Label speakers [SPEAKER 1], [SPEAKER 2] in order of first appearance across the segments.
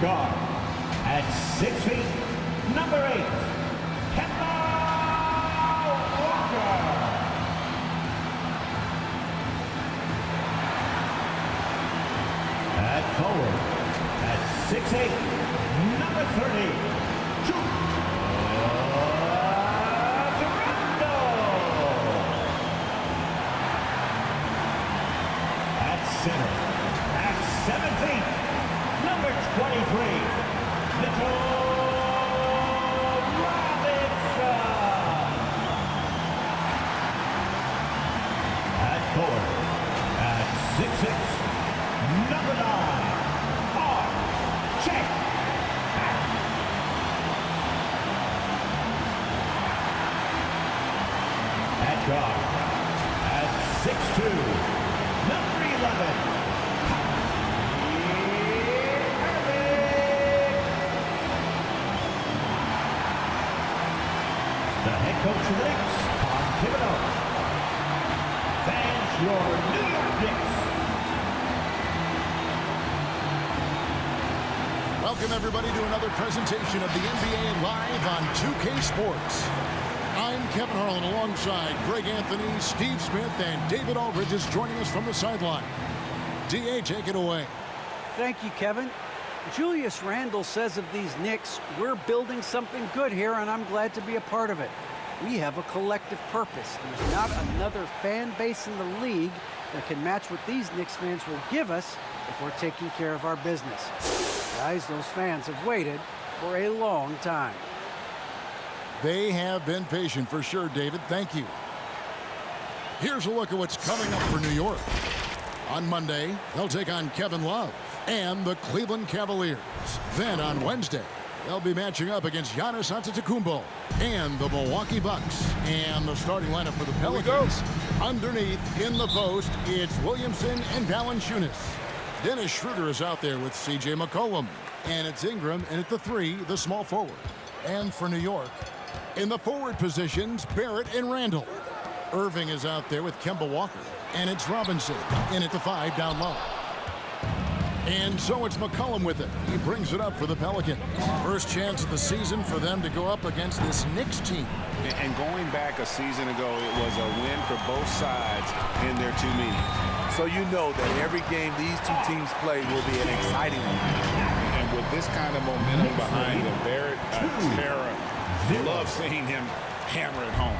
[SPEAKER 1] guard, at 6 feet, number 8, Kemba Walker. At forward, at 6'8", number 30, Julius Randle. At center, at 7 feet, number 23, Mitchell Robinson. At forward, at 6'6", number 9, R.J. Barrett. At guard, at 6'2", number 11, Kyrie Irving. The head coach of the Knicks, Tom Thibodeau. Fans, your New York Knicks.
[SPEAKER 2] Welcome, everybody, to another presentation of the NBA Live on 2K Sports. I'm Kevin Harlan alongside Greg Anthony, Steve Smith, and David Aldridge is joining us from the sideline. D.A., take it away.
[SPEAKER 3] Thank you, Kevin. Julius Randle says of these Knicks, we're building something good here, and I'm glad to be a part of it. We have a collective purpose. There's not another fan base in the league that can match what these Knicks fans will give us if we're taking care of our business. Guys, those fans have waited for a long time.
[SPEAKER 2] They have been patient for sure, David. Thank you. Here's a look at what's coming up for New York. On Monday, they'll take on Kevin Love and the Cleveland Cavaliers. Then on Wednesday, they'll be matching up against Giannis Antetokounmpo and the Milwaukee Bucks. And the starting lineup for the Pelicans. Underneath, in the post, it's Williamson and Valanciunas. Dennis Schroeder is out there with C.J. McCollum. And it's Ingram, and at the 3, the small forward. And for New York, in the forward positions, Barrett and Randle. Irving is out there with Kemba Walker. And it's Robinson, in at the 5 down low. And so it's McCollum with it. He brings it up for the Pelicans. First chance of the season for them to go up against this Knicks team.
[SPEAKER 4] And going back a season ago, it was a win for both sides in their 2 meetings.
[SPEAKER 5] So you know that every game these two teams play will be an exciting one.
[SPEAKER 4] And with this kind of momentum behind them, Barrett, Terra, love seeing him hammer it home.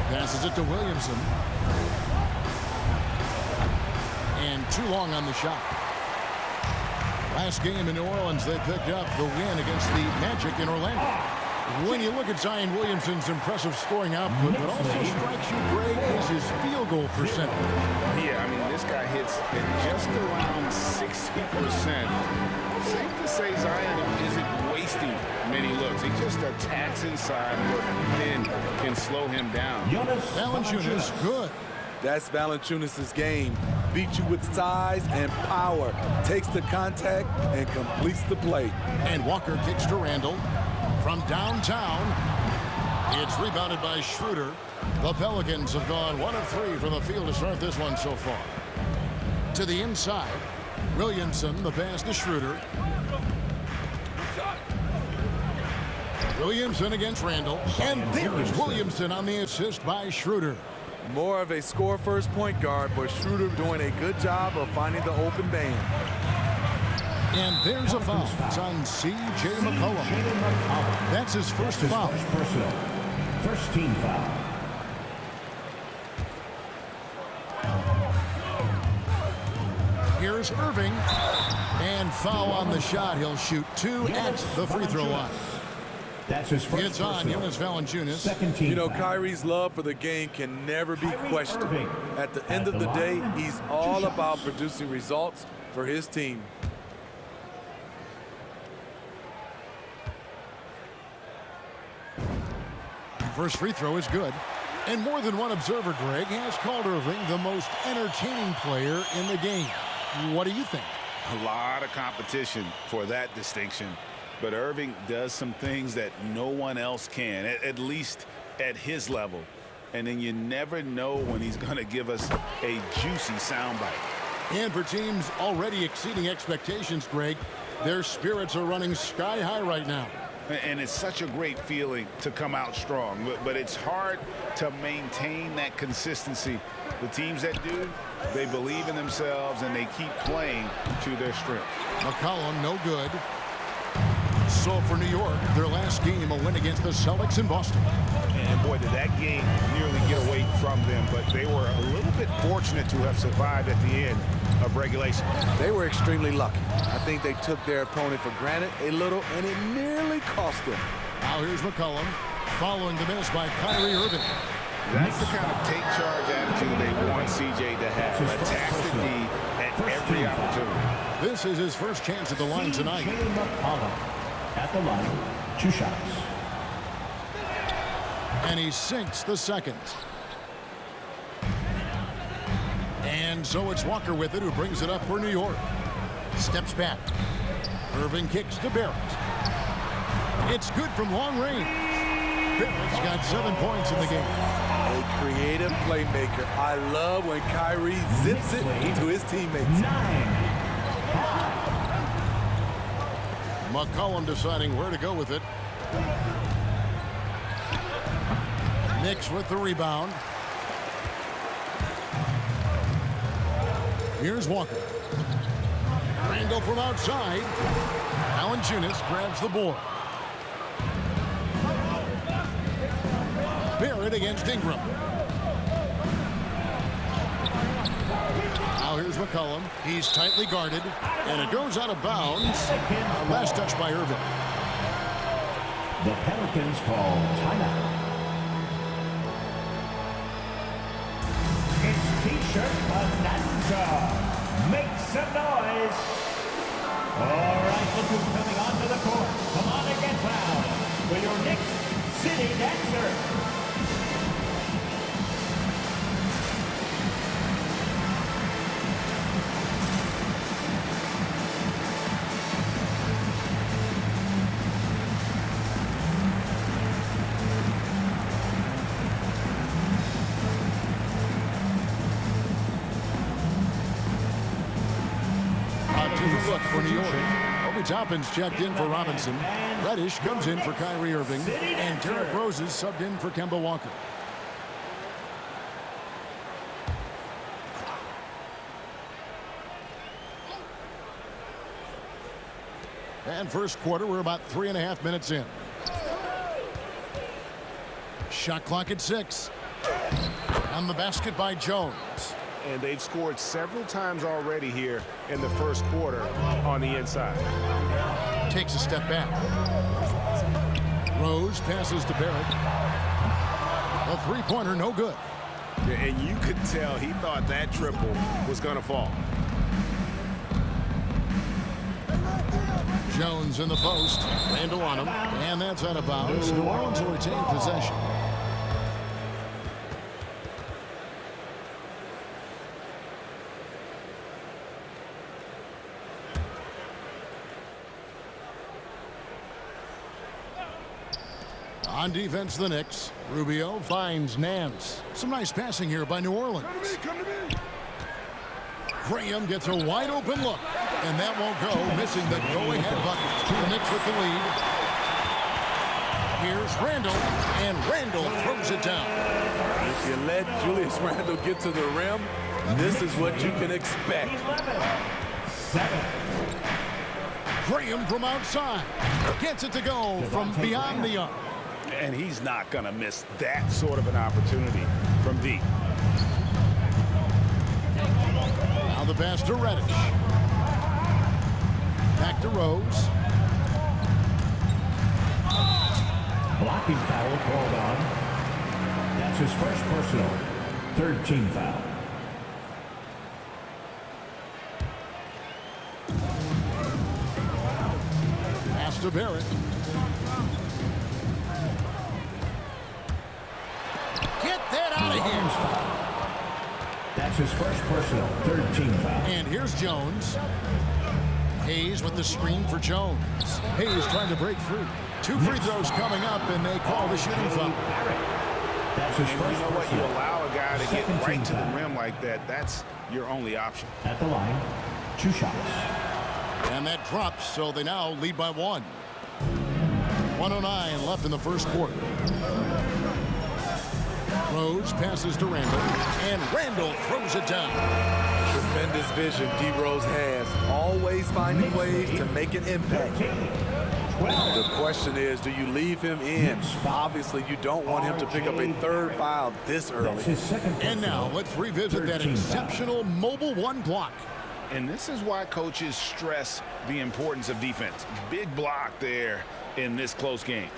[SPEAKER 2] Passes it to Williamson. And too long on the shot. Last game in New Orleans, they picked up the win against the Magic in Orlando. When you look at Zion Williamson's impressive scoring output, what also strikes you, Greg, is his field goal percentage.
[SPEAKER 4] Yeah, I mean, this guy hits at just around 60%. Safe to say Zion isn't wasting many looks. He just attacks inside where then can slow him down.
[SPEAKER 2] Valanciunas, good.
[SPEAKER 5] That's Valanciunas' game. Beats you with size and power. Takes the contact and completes the play.
[SPEAKER 2] And Walker kicks to Randle. From downtown, it's rebounded by Schroeder. The Pelicans have gone 1 of 3 from the field to start this one so far. To the inside, Williamson, the pass to Schroeder. Williamson against Randle. And there's Williamson on the assist by Schroeder.
[SPEAKER 5] More of a score-first point guard, but Schroeder doing a good job of finding the open man.
[SPEAKER 2] And there's a foul. It's on C.J. McCollum. That's his first foul.
[SPEAKER 1] First team foul.
[SPEAKER 2] Here's Irving. And foul on the shot. He'll shoot 2 at the free throw line.
[SPEAKER 1] That's his first.
[SPEAKER 2] It's on Jonas Valanciunas.
[SPEAKER 1] Second team.
[SPEAKER 5] You know,
[SPEAKER 1] foul.
[SPEAKER 5] Kyrie's love for the game can never be questioned.
[SPEAKER 1] Irving.
[SPEAKER 5] At the end of the day, he's all about producing results for his team.
[SPEAKER 2] First free throw is good. And more than one observer, Greg, has called Irving the most entertaining player in the game. What do you think?
[SPEAKER 4] A lot of competition for that distinction. But Irving does some things that no one else can, at least at his level. And then you never know when he's going to give us a juicy soundbite.
[SPEAKER 2] And for teams already exceeding expectations, Greg, their spirits are running sky high right now.
[SPEAKER 4] And it's such a great feeling to come out strong, but it's hard to maintain that consistency. The teams that do, they believe in themselves and they keep playing to their strength.
[SPEAKER 2] McCollum, no good. So for New York, their last game, a win against the Celtics in Boston.
[SPEAKER 4] And boy, did that game nearly get away from them, but they were a little bit fortunate to have survived at the end of regulation.
[SPEAKER 5] They were extremely lucky. I think they took their opponent for granted a little, and it nearly cost them.
[SPEAKER 2] Now here's McCollum, following the miss by Kyrie Irving.
[SPEAKER 4] That's the kind of take charge attitude they want CJ to have. Attack the D at every opportunity.
[SPEAKER 2] This is his first chance at the line tonight.
[SPEAKER 1] CJ McCollum at the line. 2 shots.
[SPEAKER 2] And he sinks the second. And so it's Walker with it, who brings it up for New York. Steps back. Irving kicks to Barrett. It's good from long range. Barrett's got 7 points in the game.
[SPEAKER 5] A creative playmaker. I love when Kyrie zips it to his teammates.
[SPEAKER 1] 9.
[SPEAKER 2] McCollum deciding where to go with it. Knicks with the rebound. Here's Walker. Randall from outside. Valanciunas grabs the board. Barrett against Ingram. Now here's McCollum. He's tightly guarded, and it goes out of bounds. Last touch by Irving.
[SPEAKER 1] The Pelicans call timeout. It's T-shirt bonanza. Make some noise. All right, look who's coming onto the court. Come on and get loud for your Knicks City Dancer.
[SPEAKER 2] Look for New York. Obi Toppin's checked in for Robinson. Reddish comes in for Kyrie Irving. And Derrick Rose is subbed in for Kemba Walker. And first quarter, we're about 3.5 minutes in. Shot clock at 6. On the basket by Jones.
[SPEAKER 4] And they've scored several times already here in the first quarter on the inside.
[SPEAKER 2] Takes a step back. Rose passes to Barrett. A three-pointer, no good.
[SPEAKER 4] And you could tell he thought that triple was going to fall.
[SPEAKER 2] Jones in the post. Randall on him. And that's out of bounds. New Orleans will retain possession. On defense, the Knicks. Rubio finds Nance. Some nice passing here by New Orleans.
[SPEAKER 4] Come to me.
[SPEAKER 2] Graham gets a wide open look. And that won't go, missing the go-ahead bucket. The Knicks with the lead. Here's Randall, and Randall throws it down.
[SPEAKER 5] If you let Julius Randle get to the rim, this is what you can expect.
[SPEAKER 1] 7.
[SPEAKER 2] Graham from outside. Gets it to go from beyond the arc.
[SPEAKER 4] And he's not going to miss that sort of an opportunity from deep.
[SPEAKER 2] Now the pass to Reddish. Back to Rose.
[SPEAKER 1] Blocking foul called on. That's his first personal. 3rd team foul.
[SPEAKER 2] Pass to Barrett. Get that out of here.
[SPEAKER 1] That's his first personal. 3rd team foul.
[SPEAKER 2] And here's Jones. Hayes with the screen for Jones. Hayes trying to break free. 2 free throws coming up, and they call the shooting foul.
[SPEAKER 1] That's his
[SPEAKER 4] And
[SPEAKER 1] first
[SPEAKER 4] you know what? You
[SPEAKER 1] personal.
[SPEAKER 4] allow a guy to get
[SPEAKER 1] Second
[SPEAKER 4] right
[SPEAKER 1] team
[SPEAKER 4] to the
[SPEAKER 1] foul.
[SPEAKER 4] rim like that. That's your only option.
[SPEAKER 1] At the line, 2 shots.
[SPEAKER 2] And that drops, so they now lead by 1. 1:09 left in the first quarter. Rose passes to Randall, and Randall throws it down.
[SPEAKER 5] Tremendous vision D. Rose has, always finding ways to make an impact.
[SPEAKER 1] 12.
[SPEAKER 5] The question is, do you leave him in? Obviously, you don't want him to pick up a third foul this
[SPEAKER 1] That's
[SPEAKER 5] early.
[SPEAKER 1] his second.
[SPEAKER 2] And now let's revisit that
[SPEAKER 1] 13 foul.
[SPEAKER 2] exceptional mobile 1 block.
[SPEAKER 4] And this is why coaches stress the importance of defense. Big block there in this close game.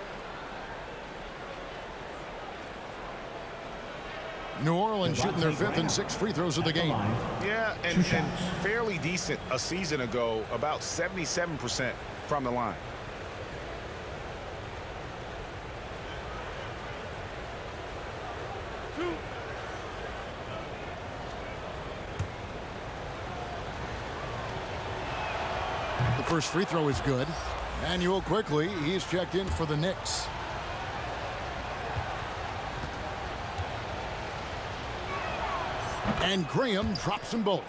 [SPEAKER 2] New Orleans shooting their 5th and 6th free throws of the game.
[SPEAKER 4] Yeah,
[SPEAKER 1] Two
[SPEAKER 4] and
[SPEAKER 1] shots.
[SPEAKER 4] fairly decent a season ago, about 77% from the line.
[SPEAKER 2] The first free throw is good. Manuel quickly, he's checked in for the Knicks. And Graham drops them both.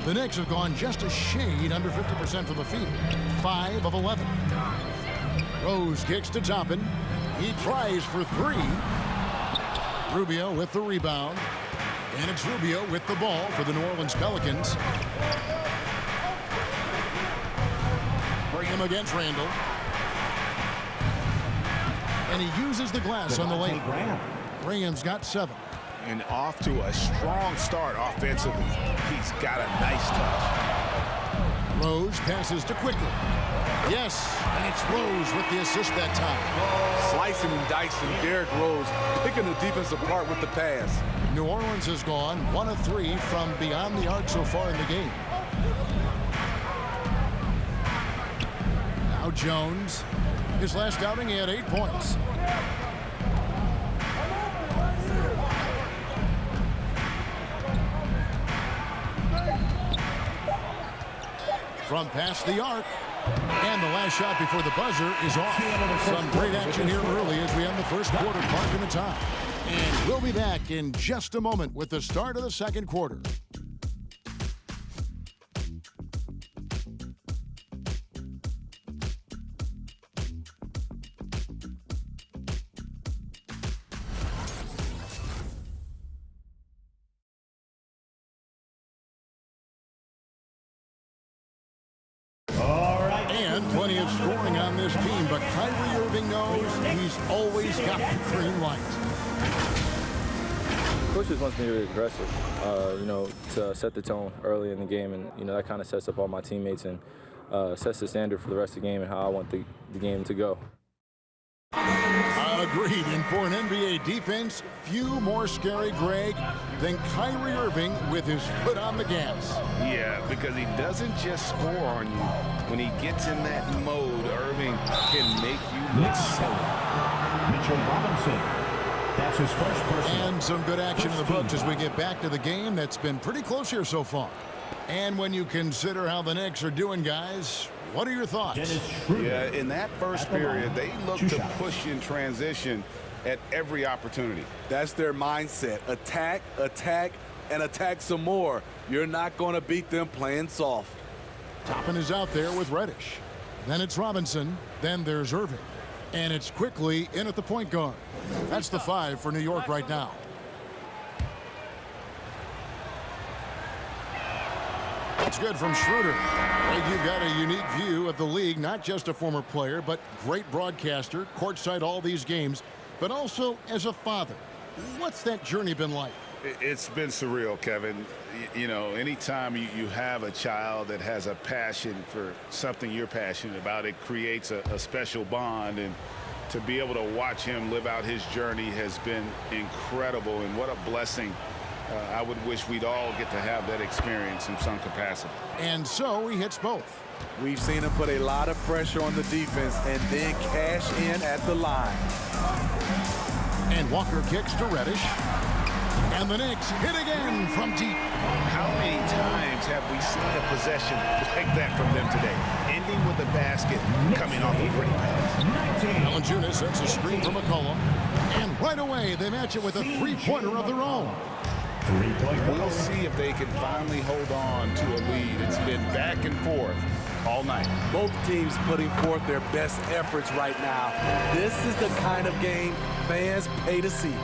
[SPEAKER 2] The Knicks have gone just a shade under 50% from the field. 5 of 11. Rose kicks to Toppin. He tries for 3. Rubio with the rebound. And it's Rubio with the ball for the New Orleans Pelicans. Graham against Randall. And he uses the glass on the lane.
[SPEAKER 1] Graham.
[SPEAKER 2] Graham's got 7.
[SPEAKER 4] And off to a strong start offensively. He's got a nice touch.
[SPEAKER 2] Rose passes to Quickly. Yes, and it's Rose with the assist that time.
[SPEAKER 5] Slicing and dicing, Derrick Rose picking the defense apart with the pass.
[SPEAKER 2] New Orleans has gone 1 of 3 from beyond the arc so far in the game. Now Jones. His last outing, he had 8 points. From past the arc. And the last shot before the buzzer is off. Some great action here early as we end the first quarter, marking the time. And we'll be back in just a moment with the start of the second quarter.
[SPEAKER 1] All right.
[SPEAKER 2] And plenty of scoring on this team, but Kyrie Irving knows he's always got the green light.
[SPEAKER 6] Coach just wants me to be aggressive, to set the tone early in the game, and that kind of sets up all my teammates and sets the standard for the rest of the game and how I want the game to go.
[SPEAKER 2] Agreed, and for an NBA defense, few more scary, Greg, than Kyrie Irving with his foot on the gas.
[SPEAKER 4] Yeah, because he doesn't just score on you. When he gets in that mode, Irving can make you look silly.
[SPEAKER 1] Mitchell Robinson. That's his first personal.
[SPEAKER 2] And some good action in the books as we get back to the game that's been pretty close here so far. And when you consider how the Knicks are doing, guys, what are your thoughts?
[SPEAKER 1] Dennis Schroeder.
[SPEAKER 4] Yeah, in that first
[SPEAKER 1] At the line,
[SPEAKER 4] period, they looked
[SPEAKER 1] 2
[SPEAKER 4] to
[SPEAKER 1] shots.
[SPEAKER 4] push in transition at every opportunity.
[SPEAKER 5] That's their mindset. Attack, attack, and attack some more. You're not going to beat them playing soft.
[SPEAKER 2] Toppin is out there with Reddish. Then it's Robinson. Then there's Irving. And it's Quickly in at the point guard. That's the 5 for New York right now. It's good from Schroeder. Greg, you've got a unique view of the league, not just a former player, but great broadcaster, courtside all these games, but also as a father. What's that journey been like?
[SPEAKER 4] It's been surreal, Kevin. Anytime you have a child that has a passion for something you're passionate about, it creates a special bond. And to be able to watch him live out his journey has been incredible. And what a blessing. I would wish we'd all get to have that experience in some capacity.
[SPEAKER 2] And so he hits both.
[SPEAKER 5] We've seen him put a lot of pressure on the defense and then cash in at the line.
[SPEAKER 2] And Walker kicks to Reddish. And the Knicks hit again from deep.
[SPEAKER 4] How many times have we seen a possession like that from them today? Ending with a basket coming off a great pass.
[SPEAKER 2] Valanciunas sets a screen for McCollum. And right away, they match it with a three-pointer of their own.
[SPEAKER 4] We'll see if they can finally hold on to a lead. It's been back and forth all night.
[SPEAKER 5] Both teams putting forth their best efforts right now. This is the kind of game fans pay to see.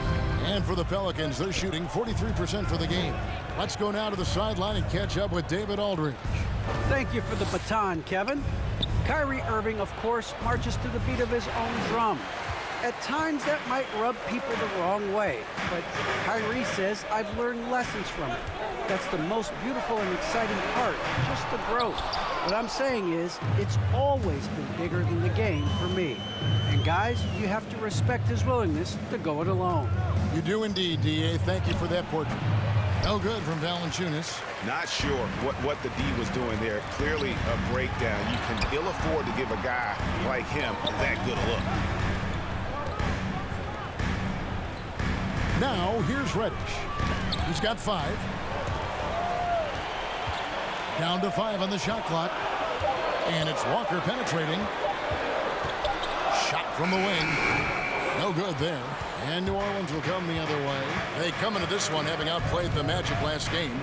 [SPEAKER 2] And for the Pelicans, they're shooting 43% for the game. Let's go now to the sideline and catch up with David Aldridge.
[SPEAKER 3] Thank you for the baton, Kevin. Kyrie Irving, of course, marches to the beat of his own drum. At times, that might rub people the wrong way, but Kyrie says, I've learned lessons from it. That's the most beautiful and exciting part, just the growth. What I'm saying is, it's always been bigger than the game for me. And guys, you have to respect his willingness to go it alone.
[SPEAKER 2] You do indeed, D.A. Thank you for that portrait. No good from Valanciunas.
[SPEAKER 4] Not sure what the D was doing there. Clearly a breakdown. You can ill afford to give a guy like him that good a look.
[SPEAKER 2] Now, here's Reddish. He's got 5. Down to 5 on the shot clock. And it's Walker penetrating. Shot from the wing. No good there. And New Orleans will come the other way. They come into this one having outplayed the Magic last game.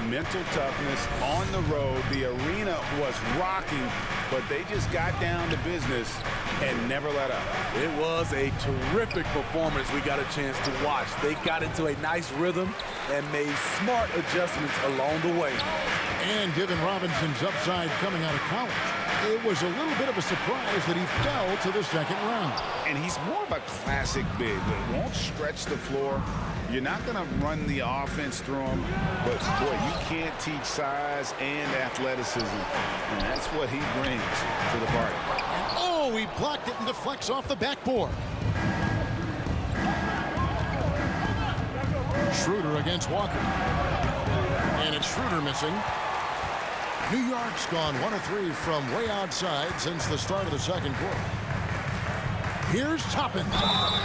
[SPEAKER 4] Mental toughness on the road. The arena was rocking, but they just got down to business and never let up.
[SPEAKER 5] It was a terrific performance we got a chance to watch. They got into a nice rhythm and made smart adjustments along the way.
[SPEAKER 2] And given Robinson's upside coming out of college, it was a little bit of a surprise that he fell to the second round.
[SPEAKER 4] And he's more of a classic big that won't stretch the floor. You're not going to run the offense through him, but boy, you can't teach size and athleticism, and that's what he brings to the party.
[SPEAKER 2] And oh, he blocked it and deflects off the backboard. Schroeder against Walker. And it's Schroeder missing. New York's gone 1 of 3 from way outside since the start of the second quarter. Here's Toppin.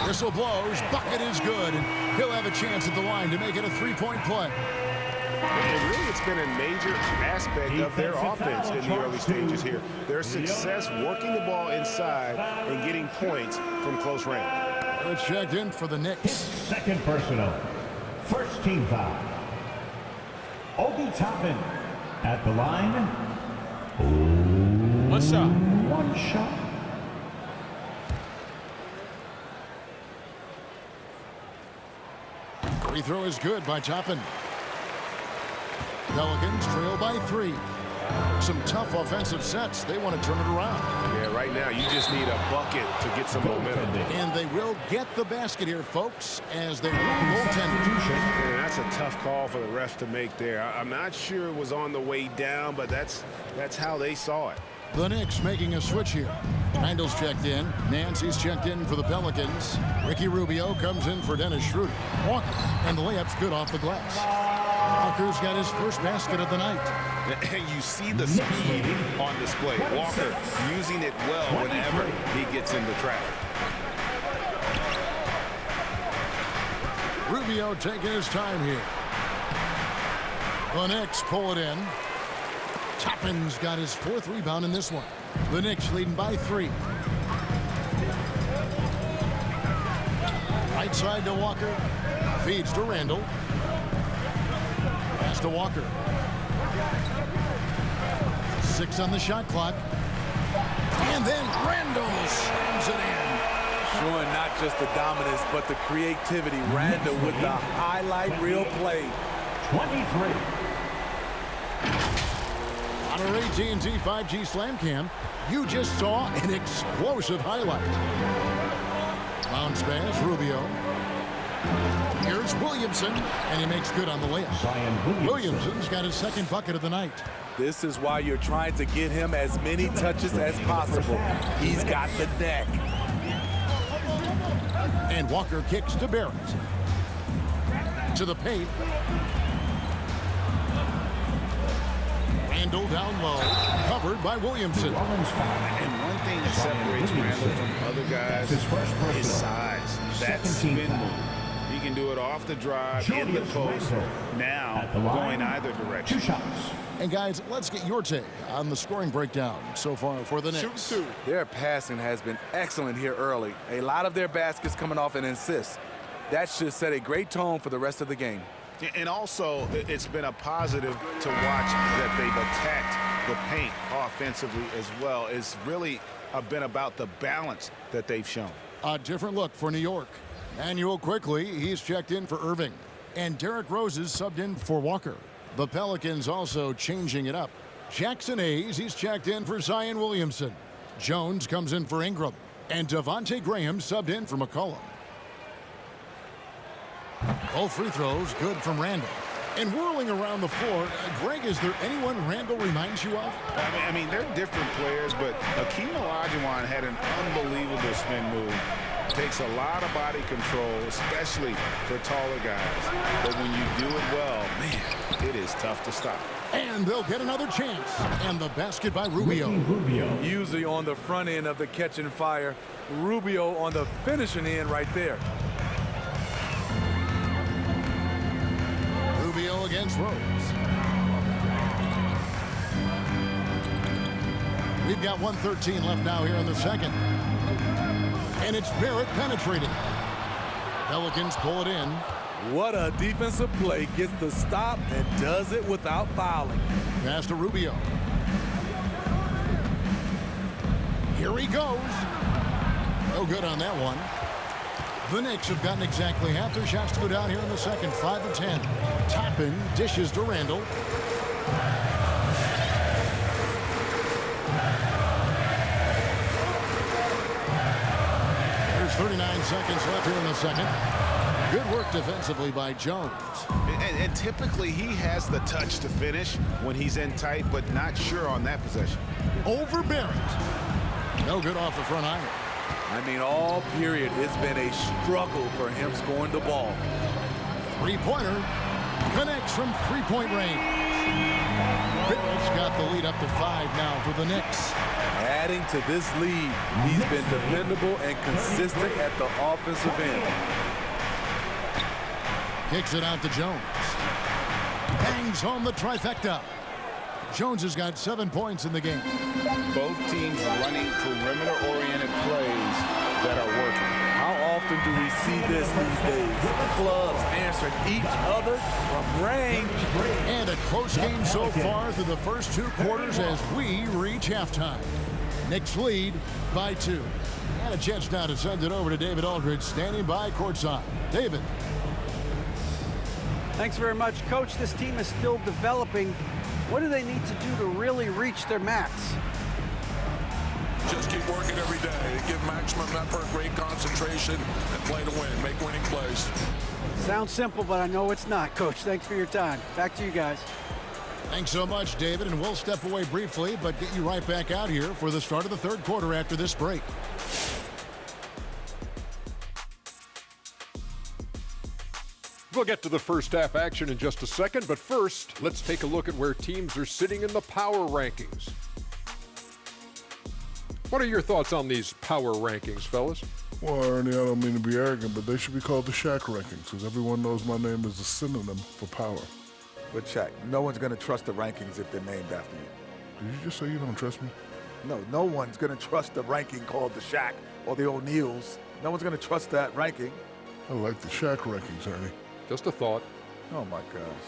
[SPEAKER 2] Whistle blows. Bucket is good. And he'll have a chance at the line to make it a 3-point play.
[SPEAKER 4] And really, it's been a major aspect of their offense in the early stages here. Their success working the ball inside and getting points from close range.
[SPEAKER 2] It's checked in for the Knicks.
[SPEAKER 1] Second personal. First team foul. Obi Toppin at the line.
[SPEAKER 4] One shot.
[SPEAKER 1] One shot.
[SPEAKER 2] Free throw is good by Toppin. Pelicans trail by 3. Some tough offensive sets. They want to turn it around.
[SPEAKER 4] Yeah, right now you just need a bucket to get some momentum.
[SPEAKER 2] And they will get the basket here, folks, as they rule goaltender.
[SPEAKER 4] Yeah, that's a tough call for the refs to make there. I'm not sure it was on the way down, but that's how they saw it.
[SPEAKER 2] The Knicks making a switch here. Randall's checked in. Nancy's checked in for the Pelicans. Ricky Rubio comes in for Dennis Schroeder. Walker, and the layup's good off the glass. Walker's got his first basket of the night.
[SPEAKER 4] And you see the speed on display. Walker using it well whenever he gets into traffic.
[SPEAKER 2] Rubio taking his time here. The Knicks pull it in. Toppin's got his 4th rebound in this one. The Knicks leading by 3. Right side to Walker. Feeds to Randall. Pass to Walker. 6 on the shot clock. And then Randall slams it in.
[SPEAKER 5] Showing not just the dominance, but the creativity. Randall with the highlight reel play.
[SPEAKER 1] 23.
[SPEAKER 2] On our AT&T 5G Slam Cam, you just saw an explosive highlight. Bounce pass, Rubio. Here's Williamson, and he makes good on the layup. Williamson's got his 2nd bucket of the night.
[SPEAKER 5] This is why you're trying to get him as many touches as possible. He's got the neck.
[SPEAKER 2] And Walker kicks to Barrett. To the paint. Randall down low, covered by Williamson.
[SPEAKER 4] And one thing that separates Randall from other guys is size. That spin move. He can do it off the drive, in the post, now going either direction.
[SPEAKER 1] 2 shots.
[SPEAKER 2] And guys, let's get your take on the scoring breakdown so far for the Knicks.
[SPEAKER 5] Their passing has been excellent here early. A lot of their baskets coming off an assist. That should set a great tone for the rest of the game.
[SPEAKER 4] And also, it's been a positive to watch that they've attacked the paint offensively as well. It's really been about the balance that they've shown.
[SPEAKER 2] A different look for New York. Manuel quickly, he's checked in for Irving. And Derrick Rose is subbed in for Walker. The Pelicans also changing it up. Jackson Hayes, he's checked in for Zion Williamson. Jones comes in for Ingram. And Devontae Graham subbed in for McCollum. Both free throws good from Randall. And whirling around the floor, Greg, is there anyone Randall reminds you of?
[SPEAKER 4] I mean, they're different players, but Hakeem Olajuwon had an unbelievable spin move. Takes a lot of body control, especially for taller guys. But when you do it well, man, it is tough to stop.
[SPEAKER 2] And they'll get another chance. And the basket by Rubio.
[SPEAKER 5] Usually on the front end of the catch and fire. Rubio on the finishing end right there.
[SPEAKER 2] Rubio against Rose. We've got 1:13 left now here in the second. And it's Barrett penetrating. Pelicans pull it in.
[SPEAKER 5] What a defensive play. Gets the stop and does it without fouling.
[SPEAKER 2] Pass to Rubio. Here he goes. No good on that one. The Knicks have gotten exactly half their shots to go down here in the second. 5 of 10. Toppin dishes to Randall. There's 39 seconds left here in the second. Good work defensively by Jones.
[SPEAKER 4] And typically he has the touch to finish when he's in tight, but not sure on that possession.
[SPEAKER 2] Over Barrett. No good off the front iron.
[SPEAKER 5] I mean, all period, it's been a struggle for him scoring the ball.
[SPEAKER 2] Three-pointer connects from three-point range. Barrett's got the lead up to 5 now for the Knicks.
[SPEAKER 5] Adding to this lead, he's been dependable and consistent at the offensive end.
[SPEAKER 2] Kicks it out to Jones. Bangs home the trifecta. Jones has got 7 points in the game.
[SPEAKER 4] Both teams running perimeter-oriented plays that are working.
[SPEAKER 5] How often do we see this these days? Clubs answering each other from range.
[SPEAKER 2] And a close game so far through the first 2 quarters as we reach halftime. Knicks lead by 2. And a chance now to send it over to David Aldridge, standing by courtside. David.
[SPEAKER 3] Thanks very much, Coach. This team is still developing. What do they need to do to really reach their max?
[SPEAKER 7] Just keep working every day. Give maximum effort, great concentration, and play to win. Make winning plays.
[SPEAKER 3] Sounds simple, but I know it's not, Coach. Thanks for your time. Back to you guys.
[SPEAKER 2] Thanks so much, David, and we'll step away briefly, but get you right back out here for the start of the third quarter after this break.
[SPEAKER 8] We'll get to the first half action in just a second, but first, let's take a look at where teams are sitting in the power rankings. What are your thoughts on these power rankings, fellas?
[SPEAKER 9] Well, Ernie, I don't mean to be arrogant, but they should be called the Shaq rankings, because everyone knows my name is a synonym for power.
[SPEAKER 10] But Shaq, no one's going to trust the rankings if they're named after you.
[SPEAKER 9] Did you just say you don't trust me?
[SPEAKER 10] No one's going to trust the ranking called the Shaq or the O'Neills. No one's going to trust that ranking.
[SPEAKER 9] I like the Shaq rankings, Ernie.
[SPEAKER 8] Just a thought.
[SPEAKER 10] Oh, my gosh.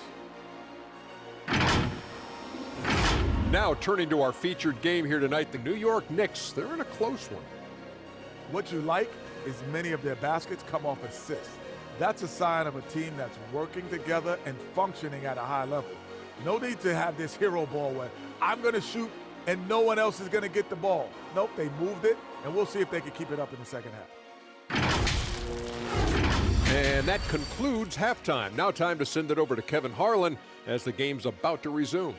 [SPEAKER 8] Now, turning to our featured game here tonight, the New York Knicks. They're in a close one.
[SPEAKER 10] What you like is many of their baskets come off assists. That's a sign of a team that's working together and functioning at a high level. No need to have this hero ball where I'm going to shoot and no one else is going to get the ball. Nope, they moved it, and we'll see if they can keep it up in the second half.
[SPEAKER 8] And that concludes halftime. Now time to send it over to Kevin Harlan as the game's about to resume.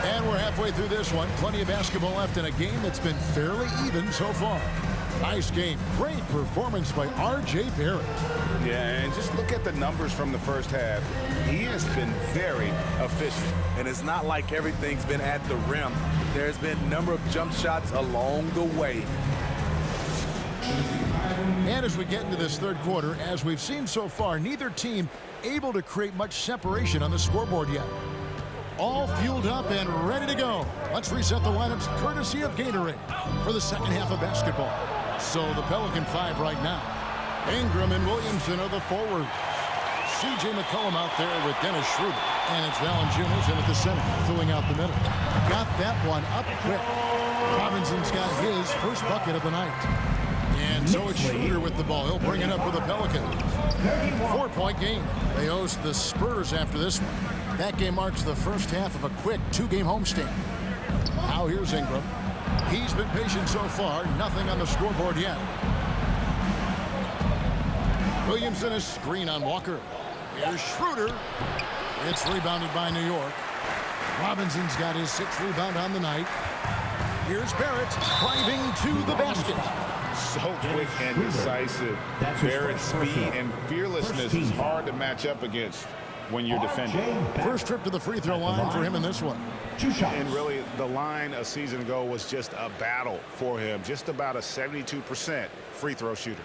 [SPEAKER 2] And we're halfway through this one. Plenty of basketball left in a game that's been fairly even so far. Nice game. Great performance by R.J. Barrett.
[SPEAKER 4] Yeah, and just look at the numbers from the first half. He has been very efficient.
[SPEAKER 5] And it's not like everything's been at the rim. There's been a number of jump shots along the way.
[SPEAKER 2] And as we get into this third quarter, as we've seen so far, neither team able to create much separation on the scoreboard yet. All fueled up and ready to go. Let's reset the lineups courtesy of Gatorade for the second half of basketball. So the Pelican 5 right now. Ingram and Williamson are the forwards. C.J. McCollum out there with Dennis Schroeder. And it's Valanciunas in at the center, filling out the middle. Got that one up quick. Robinson's got his first bucket of the night. And so it's Schroeder with the ball. He'll bring it up for the Pelicans. 4-point game. They host the Spurs after this one. That game marks the first half of a quick two-game homestand. Now here's Ingram. He's been patient so far. Nothing on the scoreboard yet. Williamson a screen on Walker. Here's Schroeder. It's rebounded by New York. Robinson's got his 6th rebound on the night. Here's Barrett driving to the basket.
[SPEAKER 4] So quick and decisive. Barrett's speed and fearlessness is hard to match up against when you're defending.
[SPEAKER 2] First trip to the free throw line for him in this one.
[SPEAKER 4] And really, the line a season ago was just a battle for him. Just about a 72% free throw shooter.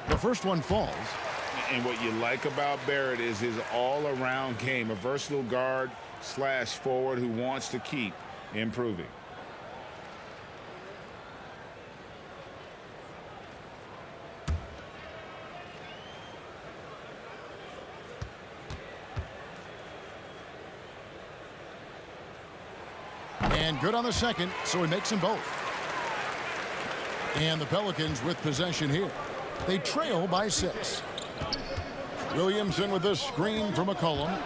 [SPEAKER 2] The first one falls.
[SPEAKER 4] And what you like about Barrett is his all-around game, a versatile guard / forward who wants to keep improving.
[SPEAKER 2] And good on the second, so he makes them both. And the Pelicans with possession here. They trail by 6. Williamson with this screen from McCollum.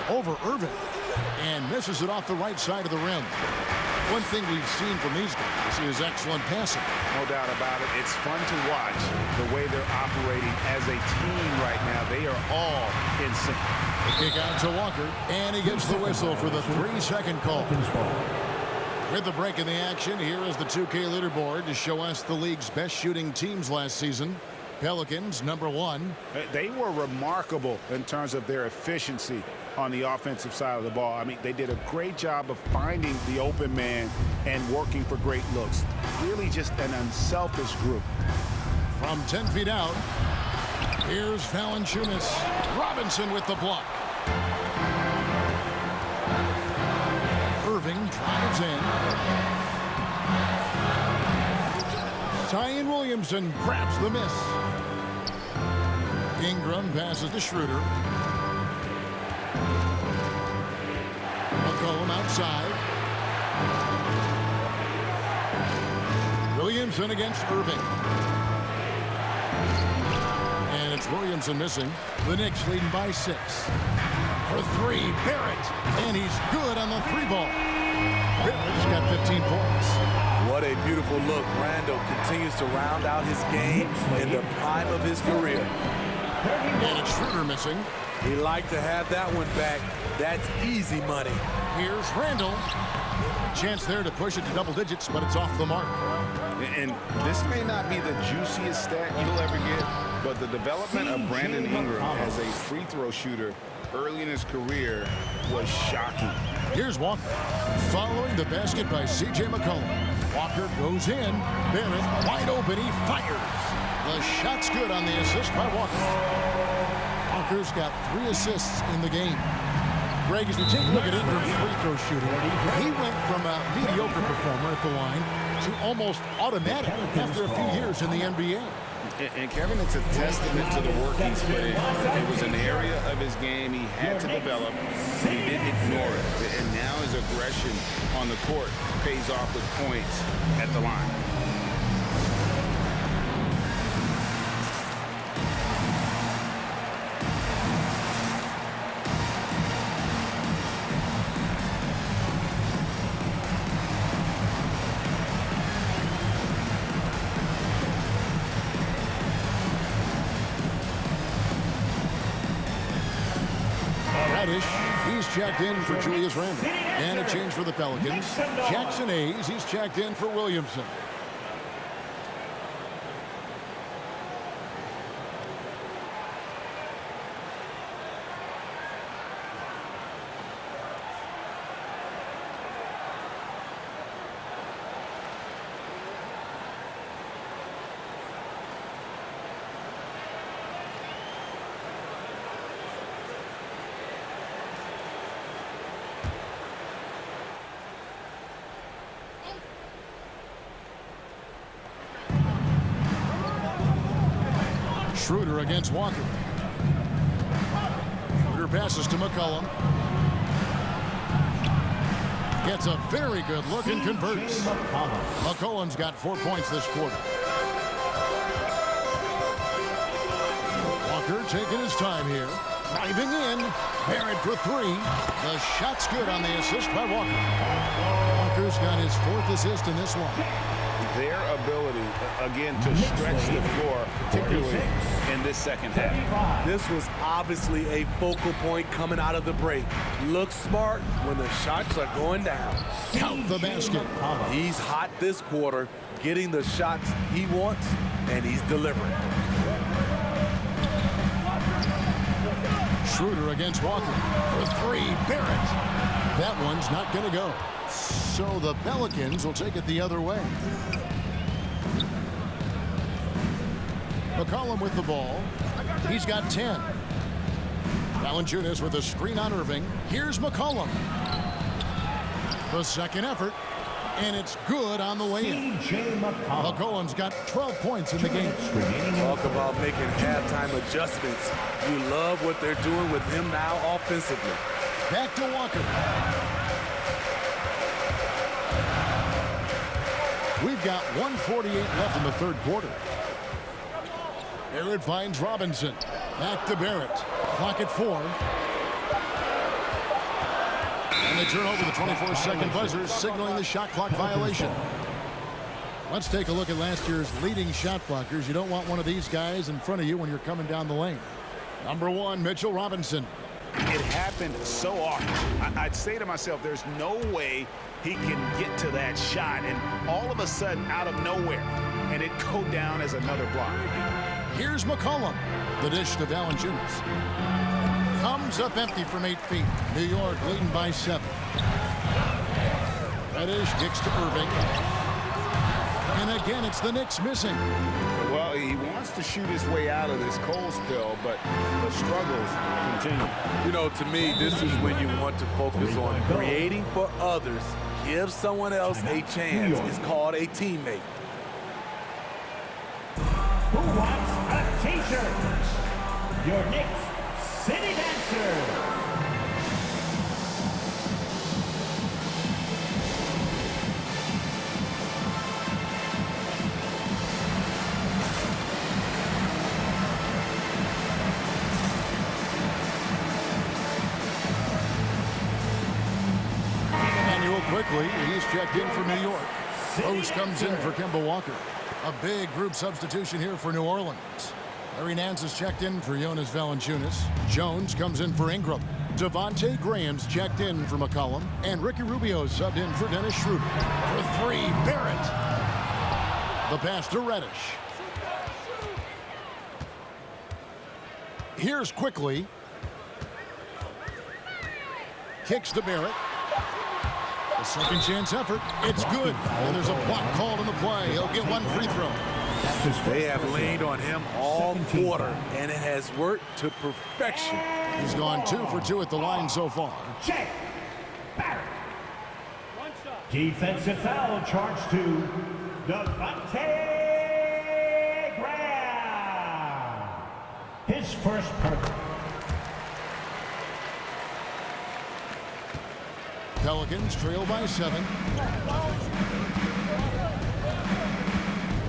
[SPEAKER 2] Over Irving. And misses it off the right side of the rim. One thing we've seen from these guys is excellent passing.
[SPEAKER 4] No doubt about it. It's fun to watch the way they're operating as a team right now. They are all in sync.
[SPEAKER 2] The kick out to Walker. And he gets the whistle for the 3-second call. With the break in the action, here is the 2K leaderboard to show us the league's best shooting teams last season. Pelicans, number 1.
[SPEAKER 4] They were remarkable in terms of their efficiency on the offensive side of the ball. I mean, they did a great job of finding the open man and working for great looks. Really just an unselfish group.
[SPEAKER 2] From 10 feet out, here's Valanciunas. Robinson with the block. Irving drives in. Zion Williamson grabs the miss. Ingram passes to Schroeder. McCollum outside. Williamson against Irving. And it's Williamson missing. The Knicks leading by 6. For 3, Barrett. And he's good on the 3-ball. Barrett's got 15 points.
[SPEAKER 5] What a beautiful look. Randall continues to round out his game in the prime of his career.
[SPEAKER 2] And it's Schroeder missing.
[SPEAKER 5] He liked to have that one back. That's easy money.
[SPEAKER 2] Here's Randall. A chance there to push it to double digits, but it's off the mark.
[SPEAKER 4] And this may not be the juiciest stat you'll ever get, but the development of Brandon Ingram as a free throw shooter early in his career was shocking.
[SPEAKER 2] Here's Walker. Following the basket by C.J. McCollum. Walker goes in. Barrett wide open. He fires. The shot's good on the assist by Walker. Walker's got 3 assists in the game. Greg, as we take a look at Ingram's free throw shooting, he went from a mediocre performer at the line to almost automatic after a few years in the NBA.
[SPEAKER 4] And Kevin, it's a testament to the work he's put in. It was an area of his game he had to develop. He didn't ignore it. And now his aggression on the court pays off with points at the line.
[SPEAKER 2] Reddish, he's checked in for Julius Randle. And a change for the Pelicans. Jackson Hayes, he's checked in for Williamson. Schroeder against Walker. Schroeder passes to McCollum. Gets a very good look and converts. McCollum's got 4 points this quarter. Walker taking his time here. Driving in. Barrett for three. The shot's good on the assist by Walker. Walker's got his 4th assist in this one.
[SPEAKER 4] Their ability, again, to stretch the floor, particularly in this second half.
[SPEAKER 5] This was obviously a focal point coming out of the break. Looks smart when the shots are going down.
[SPEAKER 2] Count the basket.
[SPEAKER 5] He's hot this quarter, getting the shots he wants, and he's delivering.
[SPEAKER 2] Schroeder against Walker. For three, Barrett. That one's not going to go. So the Pelicans will take it the other way. McCollum with the ball. He's got 10. Valanciunas with a screen on Irving. Here's McCollum. The second effort. And it's good on the way in. McCollum's got 12 points in the game.
[SPEAKER 5] Talk about making halftime adjustments. You love what they're doing with him now offensively.
[SPEAKER 2] Back to Walker. We've got 1:48 left in the third quarter. Barrett finds Robinson. Back to Barrett. Clock at 4. And they turn over the 24-second buzzer, signaling the shot clock violation. Let's take a look at last year's leading shot blockers. You don't want one of these guys in front of you when you're coming down the lane. Number 1, Mitchell Robinson.
[SPEAKER 4] It happened so often. I'd say to myself, there's no way he can get to that shot, and all of a sudden, out of nowhere, and it go down as another block.
[SPEAKER 2] Here's McCollum. The dish to Valanciunas. Comes up empty from 8 feet. New York leading by 7. Reddish kicks to Irving. And again, it's the Knicks missing.
[SPEAKER 4] Well, he wants to shoot his way out of this cold spill, but the struggles continue.
[SPEAKER 5] You know, to me, this is when you want to focus on creating for others. Give someone else a chance. It's called a teammate.
[SPEAKER 1] Who wants a t-shirt? Your Knicks City Dancer.
[SPEAKER 2] Quickly, he's checked in for New York. Rose comes in for Kemba Walker. A big group substitution here for New Orleans. Larry Nance is checked in for Jonas Valanciunas. Jones comes in for Ingram. Devontae Graham's checked in for McCollum. And Ricky Rubio subbed in for Dennis Schroeder. For three, Barrett. The pass to Reddish. Here's Quickly. Kicks to Barrett. A second chance effort. It's good. And there's a block called in the play. He'll get one free throw.
[SPEAKER 5] They have leaned on him all quarter, and it has worked to perfection.
[SPEAKER 2] He's gone 2 for 2 at the line so far.
[SPEAKER 1] Check. Defensive foul charged to Devontae Graham. His first perfect.
[SPEAKER 2] Pelicans trail by 7.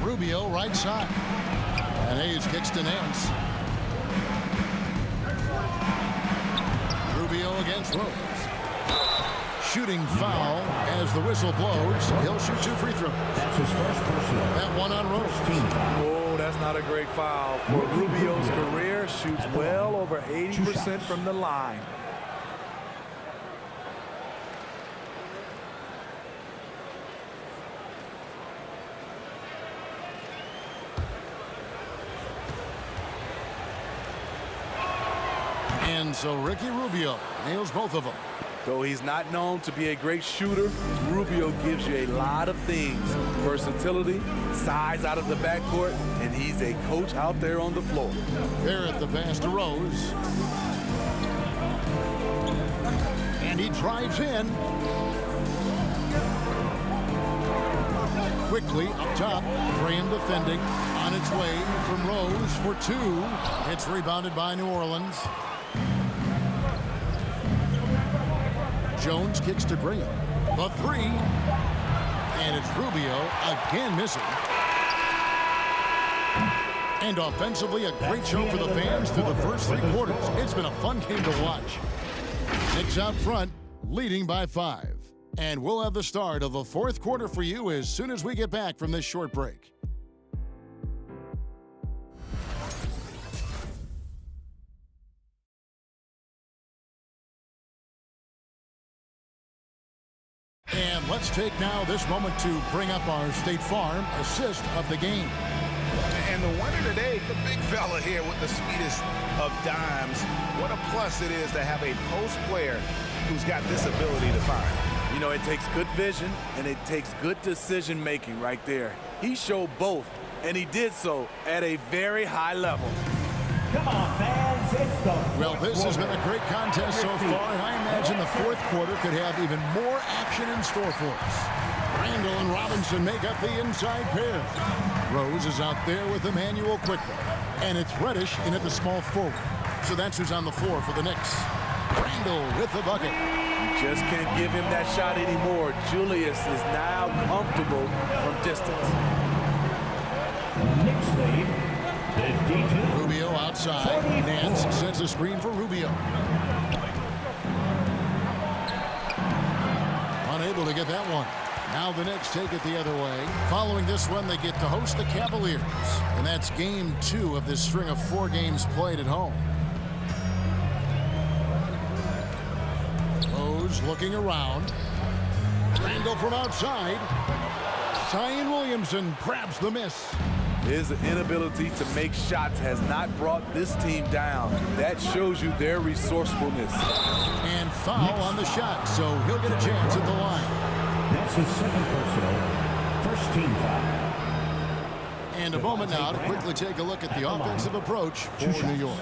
[SPEAKER 2] Rubio right side. And Hayes kicks to Nance. Rubio against Rose. Shooting foul as the whistle blows. He'll shoot 2 free throws.
[SPEAKER 1] That's his first personal.
[SPEAKER 2] That one on Rose.
[SPEAKER 5] Oh, that's not a great foul. For Rubio's career, shoots well over 80% from the line.
[SPEAKER 2] And so Ricky Rubio nails both of them.
[SPEAKER 5] Though he's not known to be a great shooter, Rubio gives you a lot of things. Versatility, size out of the backcourt, and he's a coach out there on the floor.
[SPEAKER 2] There at the pass to Rose. And he drives in. Quickly up top, Graham defending. On its way from Rose for two. It's rebounded by New Orleans. Jones kicks to Graham. The three. And it's Rubio again missing. And offensively, a great show for the fans through the first three quarters. It's been a fun game to watch. Knicks out front, leading by 5. And we'll have the start of the fourth quarter for you as soon as we get back from this short break. And let's take now this moment to bring up our State Farm assist of the game.
[SPEAKER 4] And the winner today, the big fella here with the sweetest of dimes. What a plus it is to have a post player who's got this ability to fire.
[SPEAKER 5] You know, it takes good vision and it takes good decision making right there. He showed both, and he did so at a very high level.
[SPEAKER 1] Come on, fans, it's the
[SPEAKER 2] Well, this has been a great contest so far, and I imagine the fourth quarter could have even more action in store for us. Randall and Robinson make up the inside pair. Rose is out there with Emmanuel quickly. And it's Reddish in at the small forward. So that's who's on the floor for the Knicks. Randall with the bucket.
[SPEAKER 5] You just can't give him that shot anymore. Julius is now comfortable from distance.
[SPEAKER 1] Knicks lead, 52.
[SPEAKER 2] Rubio outside. Nance sets a screen for Rubio. Unable to get that one. Now the Knicks take it the other way. Following this one, they get to host the Cavaliers. And that's game 2 of this string of 4 games played at home. Rose looking around. Randall from outside. Zion Williamson grabs the miss.
[SPEAKER 5] His inability to make shots has not brought this team down. That shows you their resourcefulness.
[SPEAKER 2] And foul on the shot, so he'll get a chance at the line.
[SPEAKER 1] That's his second personal, first team foul.
[SPEAKER 2] And a moment now to quickly take a look at the offensive approach for New York.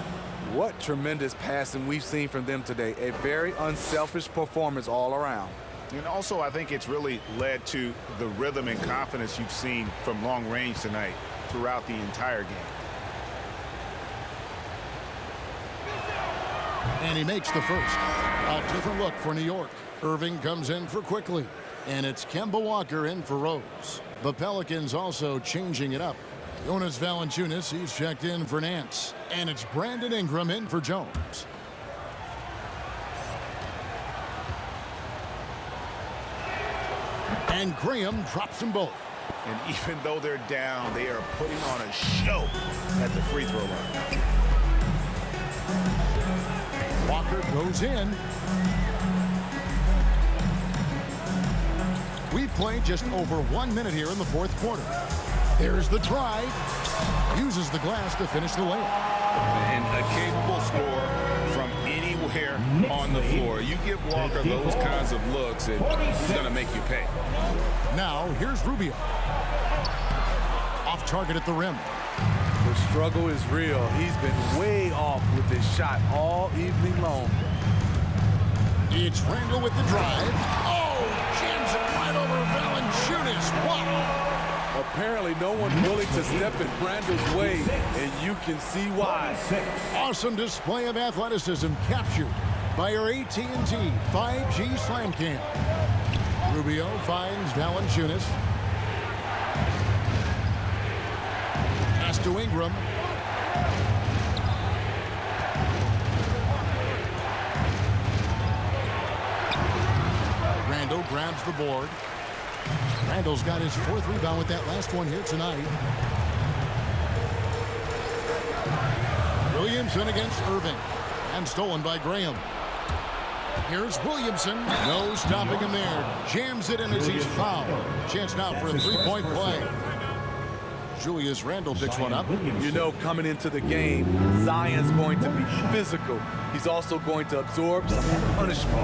[SPEAKER 5] What tremendous passing we've seen from them today. A very unselfish performance all around.
[SPEAKER 4] And also, I think it's really led to the rhythm and confidence you've seen from long range tonight throughout the entire game.
[SPEAKER 2] And he makes the first. A different look for New York. Irving comes in for Quickly. And it's Kemba Walker in for Rose. The Pelicans also changing it up. Jonas Valanciunas, he's checked in for Nance. And it's Brandon Ingram in for Jones. And Graham drops them both.
[SPEAKER 4] And even though they're down, they are putting on a show at the free throw line.
[SPEAKER 2] Walker goes in. We've played just over 1 minute here in the fourth quarter. There's the drive. Uses the glass to finish the layup.
[SPEAKER 4] And a capable scorer from anywhere on the floor. You give Walker those kinds of looks, and he's going to make you pay.
[SPEAKER 2] Now, here's Rubio. Off target at the rim.
[SPEAKER 5] The struggle is real. He's been way off with his shot all evening long.
[SPEAKER 2] It's Randall with the drive. Oh, jams it right over Valanciunas. Wow.
[SPEAKER 5] Apparently, no one willing to step in Randall's way, and you can see why.
[SPEAKER 2] Awesome display of athleticism captured by our AT&T 5G Slam Cam. Rubio finds Valanciunas. Pass to Ingram. Randall grabs the board. Randall's got his 4th rebound with that last one here tonight. Williamson against Irving. And stolen by Graham. Here's Williamson. No stopping him there. Jams it in as he's fouled. Chance now for a 3-point play. Julius Randle picks one up.
[SPEAKER 5] You know, coming into the game, Zion's going to be physical. He's also going to absorb some punishment.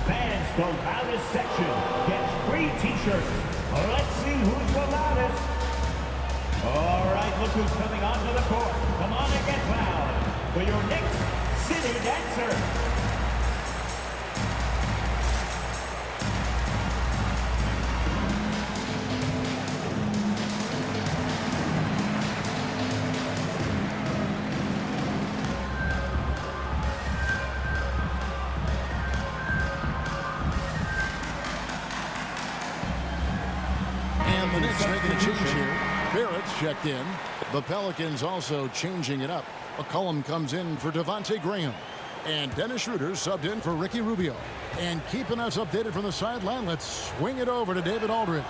[SPEAKER 1] Fans, the loudest section gets free T-shirts. Let's see who's the loudest. All right, look who's coming onto the court. Come on and get loud for your next city dancer.
[SPEAKER 2] The Knicks making a change here. Barrett's checked in. The Pelicans also changing it up. McCollum comes in for Devontae Graham. And Dennis Schroeder subbed in for Ricky Rubio. And keeping us updated from the sideline, let's swing it over to David Aldridge.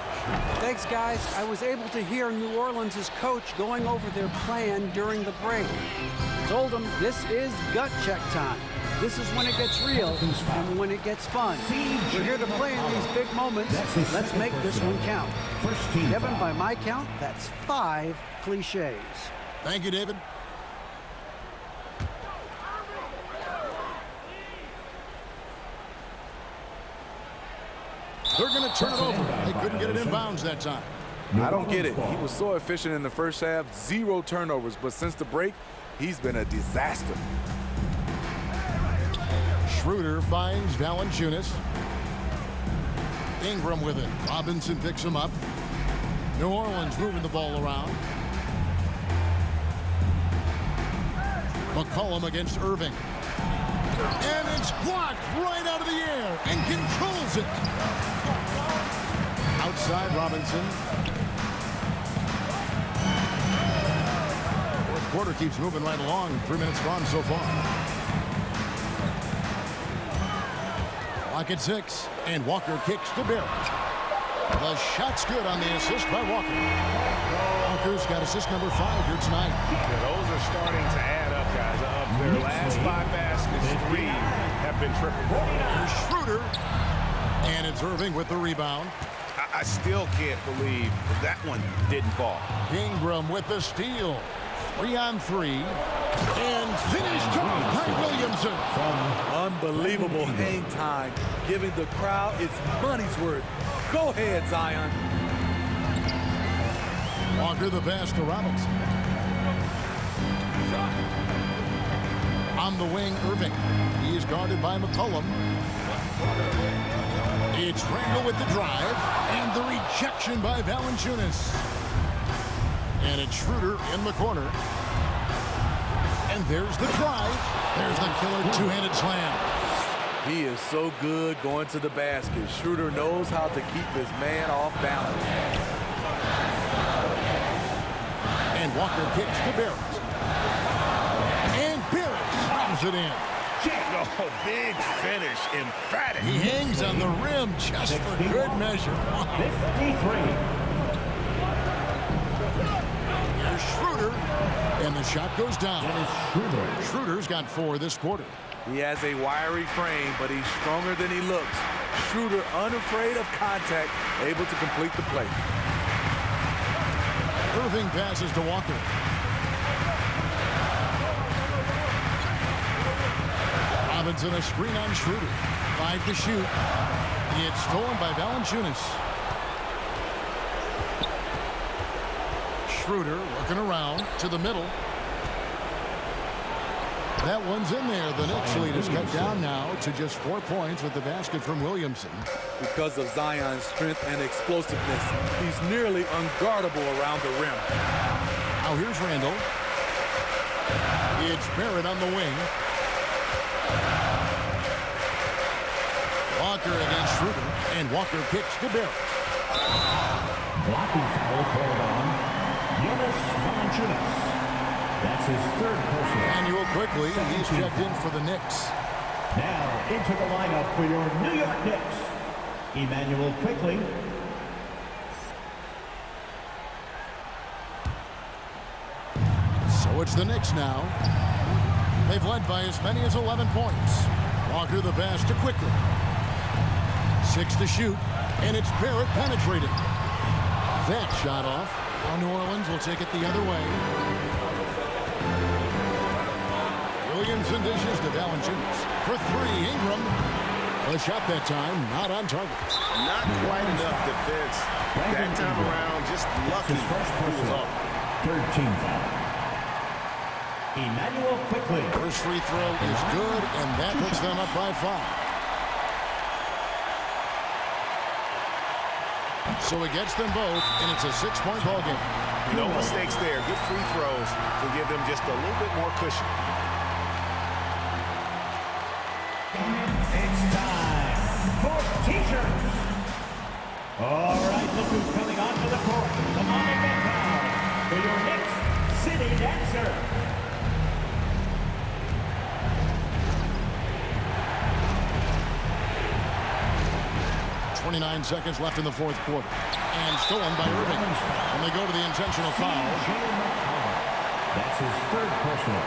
[SPEAKER 3] Thanks, guys. I was able to hear New Orleans' coach going over their plan during the break. I told them this is gut check time. This is when it gets real and when it gets fun. We're here to play in these big moments. Let's make this one count. Kevin, by my count, that's 5 cliches.
[SPEAKER 2] Thank you, David. They're going to turn it over. They couldn't get it inbounds that time.
[SPEAKER 5] I don't get it. He was so efficient in the first half, 0 turnovers. But since the break, he's been a disaster.
[SPEAKER 2] Schroeder finds Valanciunas. Ingram with it. Robinson picks him up. New Orleans moving the ball around. McCollum against Irving. And it's blocked right out of the air and controls it. Outside Robinson. Fourth quarter keeps moving right along. 3 minutes gone so far. Clock at 6, and Walker kicks to Barrett. The shot's good on the assist by Walker. Walker's got assist number 5 here tonight.
[SPEAKER 4] Yeah, those are starting to add up, guys. Of their last 5 baskets, 3 have been triple.
[SPEAKER 2] Here's Schroeder, and it's Irving with the rebound.
[SPEAKER 4] I still can't believe that one didn't fall.
[SPEAKER 2] Ingram with the steal. 3 on 3. And finished off by Williamson.
[SPEAKER 5] Unbelievable hang time, giving the crowd its money's worth. Go ahead, Zion.
[SPEAKER 2] Walker the pass to Robinson. On the wing, Irving. He is guarded by McCollum. It's Randle with the drive. And the rejection by Valanciunas. And it's Schroeder in the corner. And there's the drive. There's the killer two-handed slam.
[SPEAKER 5] He is so good going to the basket. Schroeder knows how to keep his man off balance.
[SPEAKER 2] And Walker kicks to Barrett. And Barrett slams it in.
[SPEAKER 4] Oh, big finish, emphatic.
[SPEAKER 2] He hangs on the rim just for good measure.
[SPEAKER 1] 53.
[SPEAKER 2] Schroeder, and the shot goes down. Schroeder's got 4 this quarter.
[SPEAKER 5] He has a wiry frame, but he's stronger than he looks. Schroeder, unafraid of contact, able to complete the play.
[SPEAKER 2] Irving passes to Walker. Robinson a screen on Schroeder. 5 to shoot. It's stolen by Valanciunas. Schroeder looking around to the middle. That one's in there. The Knicks lead is cut down now to just 4 points with the basket from Williamson.
[SPEAKER 5] Because of Zion's strength and explosiveness, he's nearly unguardable around the rim.
[SPEAKER 2] Now here's Randle. It's Barrett on the wing. Walker against Schroeder, and Walker kicks to Barrett.
[SPEAKER 1] Blocking foul called on Jonas Valanciunas. That's his 3rd personal.
[SPEAKER 2] Emmanuel quickly, he's checked in for the Knicks.
[SPEAKER 1] Now into the lineup for your New York Knicks, Emmanuel Quickley.
[SPEAKER 2] So it's the Knicks now. They've led by as many as 11 points. Walker the pass to Quickley. 6 to shoot, and it's Barrett penetrating. That shot off. Now New Orleans will take it the other way. Williamson dishes to Valanciunas. For three, Ingram. A shot that time, not on target.
[SPEAKER 4] Not quite enough defense. That time around, just lucky he was off.
[SPEAKER 1] Third team foul. Emmanuel Quickley.
[SPEAKER 2] First free throw is good, and that puts them up by 5. So he gets them both, and it's a 6-point ball game.
[SPEAKER 4] No mistakes there. Good free throws to give them just a little bit more cushion.
[SPEAKER 1] It's time for T-shirts. All right, look who's coming onto the court. Come on and get down for your next city dancer.
[SPEAKER 2] 29 seconds left in the fourth quarter. And stolen by Irving. And they go to the intentional foul.
[SPEAKER 1] That's his third personal.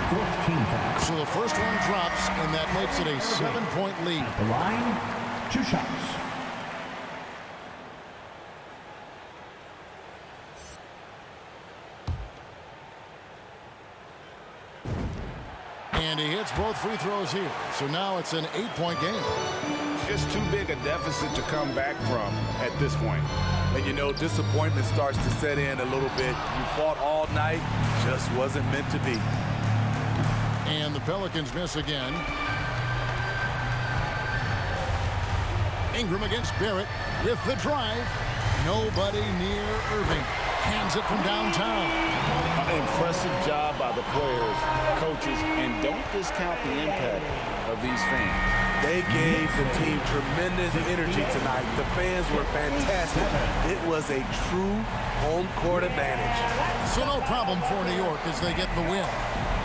[SPEAKER 1] Fourth team foul.
[SPEAKER 2] So the first one drops, and that makes it a 7-point lead.
[SPEAKER 1] The line, 2 shots.
[SPEAKER 2] And he hits both free throws here. So now it's an 8-point game.
[SPEAKER 4] Just too big a deficit to come back from at this point.
[SPEAKER 5] And you know, disappointment starts to set in a little bit. You fought all night, just wasn't meant to be.
[SPEAKER 2] And the Pelicans miss again. Ingram against Barrett with the drive. Nobody near Irving. Hands it from downtown.
[SPEAKER 4] Impressive job by the players, coaches, and don't discount the impact of these fans.
[SPEAKER 5] They gave the team tremendous energy tonight. The fans were fantastic. It was a true home court advantage.
[SPEAKER 2] So no problem for New York as they get the win.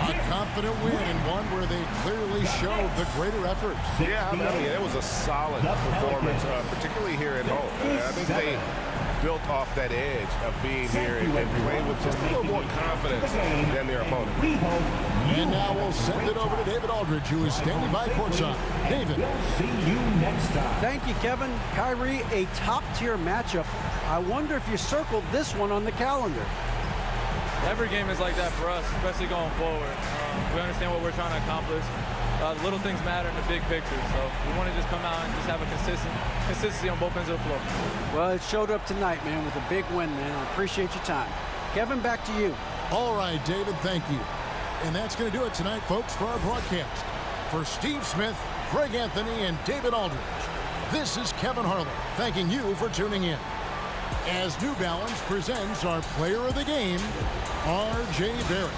[SPEAKER 2] A confident win and one where they clearly showed the greter effort.
[SPEAKER 4] Yeah, I mean, it was a solid performance, particularly here at home. I think they built off that edge of being here and playing with just a little more confidence than their opponent.
[SPEAKER 2] And now we'll send it over to David Aldridge, who is standing by courtside. David.
[SPEAKER 1] We'll see you next time.
[SPEAKER 3] Thank you, Kevin. Kyrie, a top-tier matchup. I wonder if you circled this one on the calendar.
[SPEAKER 11] Every game is like that for us, especially going forward. We understand what we're trying to accomplish. Little things matter in the big picture, so we want to just come out and just have a consistency on both ends of the floor.
[SPEAKER 3] Well, it showed up tonight, man, with a big win, man. I appreciate your time. Kevin, back to you.
[SPEAKER 2] All right, David, thank you. And that's going to do it tonight, folks, for our broadcast. For Steve Smith, Greg Anthony, and David Aldridge, this is Kevin Harlan thanking you for tuning in. As New Balance presents our player of the game, R.J. Barrett.